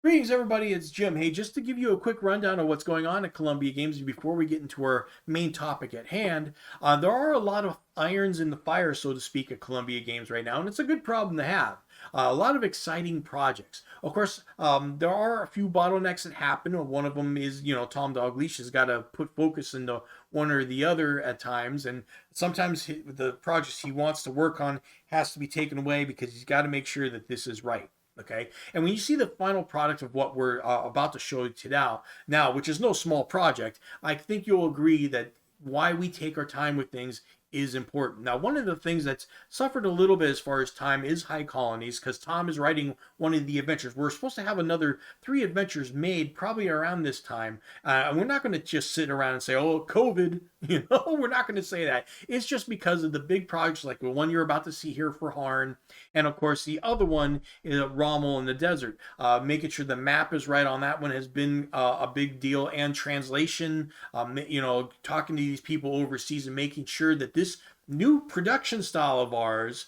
Greetings, everybody. It's Jim. Hey, just to give you a quick rundown of what's going on at Columbia Games before we get into our main topic at hand, there are a lot of irons in the fire, so to speak, at Columbia Games right now, and it's a good problem to have. A lot of exciting projects. Of course, there are a few bottlenecks that happen. One of them is, Tom Dalgleish has got to put focus into one or the other at times, and sometimes the projects he wants to work on has to be taken away because he's got to make sure that this is right. Okay, and when you see the final product of what we're about to show you today, now, which is no small project, I think you'll agree that why we take our time with things is important. Now, one of the things that's suffered a little bit as far as time is High Colonies, because Tom is writing one of the adventures. We're supposed to have another 3 adventures made probably around this time. And we're not going to just sit around and say, oh, COVID, we're not going to say that. It's just because of the big projects like the one you're about to see here for Hârn. And of course, the other one is Rommel in the Desert. Making sure the map is right on that one has been a big deal, and translation, talking to these people overseas and making sure that this new production style of ours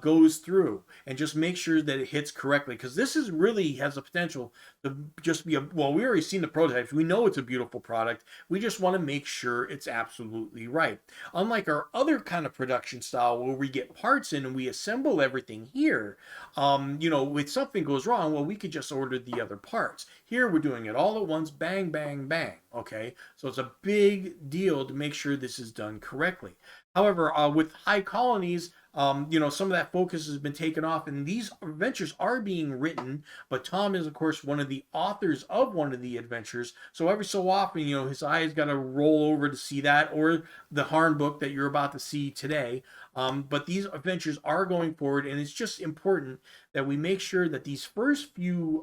goes through, and just make sure that it hits correctly, because this is really has the potential to just be we already seen the prototypes, we know it's a beautiful product, we just want to make sure it's absolutely right. Unlike our other kind of production style where we get parts in and we assemble everything here, if something goes wrong, well, we could just order the other parts. Here we're doing it all at once, bang bang bang. Okay, so it's a big deal to make sure this is done correctly. However, with High Colonies, some of that focus has been taken off, and these adventures are being written, but Tom is, of course, one of the authors of one of the adventures, so every so often, his eyes got to roll over to see that, or the Hârn book that you're about to see today. But these adventures are going forward, and it's just important that we make sure that these first few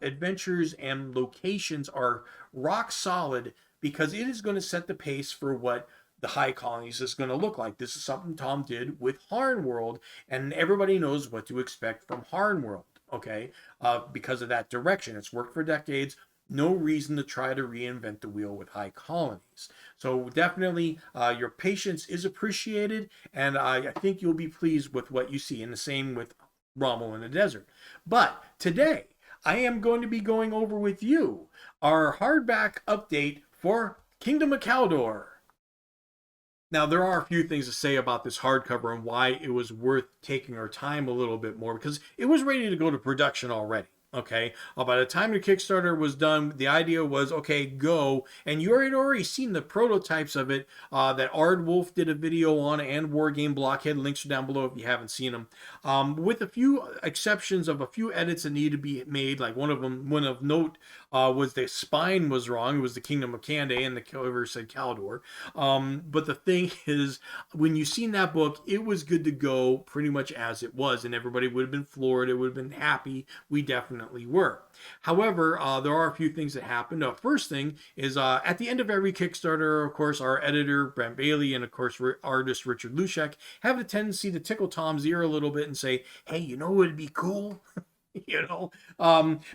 adventures and locations are rock solid, because it is going to set the pace for what the High Colonies is going to look like. This is something Tom did with Hârn World, and everybody knows what to expect from Hârn World, okay? Because of that direction. It's worked for decades. No reason to try to reinvent the wheel with High Colonies. So definitely your patience is appreciated, and I think you'll be pleased with what you see, and the same with Rommel in the Desert. But today, I am going to be going over with you our hardback update for Kingdom of Caldor. Now, there are a few things to say about this hardcover and why it was worth taking our time a little bit more, because it was ready to go to production already. Okay, by the time the Kickstarter was done, the idea was, okay, go, and you had already seen the prototypes of it that Ardwolf did a video on, and Wargame Blockhead. Links are down below if you haven't seen them. With a few exceptions of a few edits that need to be made, like one of note was the spine was wrong. It was the Kingdom of Candé, and the cover said Caldor. But the thing is, when you seen that book, it was good to go pretty much as it was, and everybody would have been floored. It would have been happy. We definitely were. However, there are a few things that happened. First thing is at the end of every Kickstarter, of course, our editor, Brent Bailey, and of course, artist Richard Lushek have the tendency to tickle Tom's ear a little bit and say, hey, what would be cool?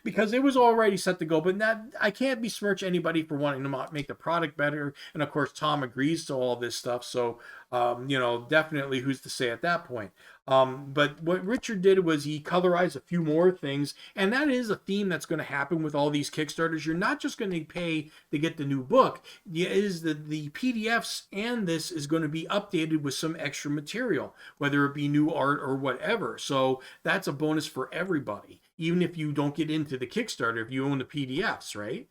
Because it was already set to go, but I can't besmirch anybody for wanting to make the product better. And of course, Tom agrees to all this stuff. So, definitely who's to say at that point. But what Richard did was he colorized a few more things, and that is a theme that's going to happen with all these Kickstarters. You're not just going to pay to get the new book. It is the PDFs, and this is going to be updated with some extra material, whether it be new art or whatever. So that's a bonus for everybody, even if you don't get into the Kickstarter, if you own the PDFs, right?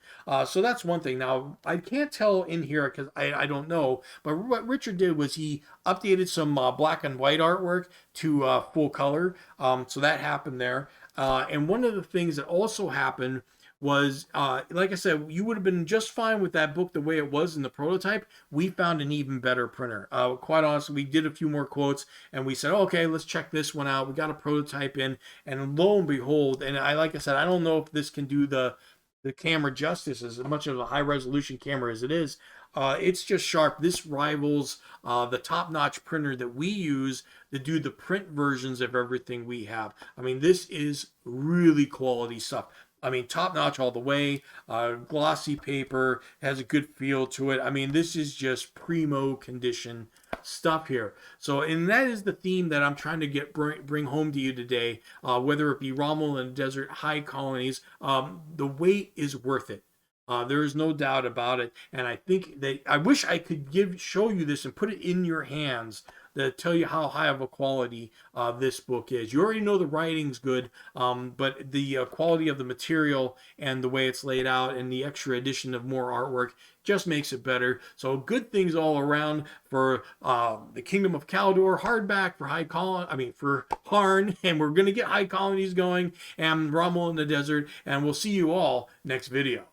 So that's one thing. Now, I can't tell in here because I don't know, but what Richard did was he updated some black and white artwork to full color. So that happened there. And one of the things that also happened was, like I said, you would have been just fine with that book the way it was in the prototype. We found an even better printer. Quite honestly, we did a few more quotes, and we said, okay, let's check this one out. We got a prototype in, and lo and behold, and like I said, I don't know if this can do the camera justice as much of a high resolution camera as it is. It's just sharp. This rivals the top-notch printer that we use to do the print versions of everything we have. I mean, this is really quality stuff. I mean, top-notch all the way. Glossy paper, has a good feel to it. I mean, this is just primo condition stuff here. So, and that is the theme that I'm trying to bring home to you today. Whether it be Rommel in the Desert, high colonies, the wait is worth it. There is no doubt about it, and I think that I wish I could show you this and put it in your hands to tell you how high of a quality this book is. You already know the writing's good, but the quality of the material and the way it's laid out and the extra addition of more artwork just makes it better. So good things all around for the Kingdom of Caldor hardback for for Hârn, and we're gonna get high colonies going and Rommel in the Desert, and we'll see you all next video.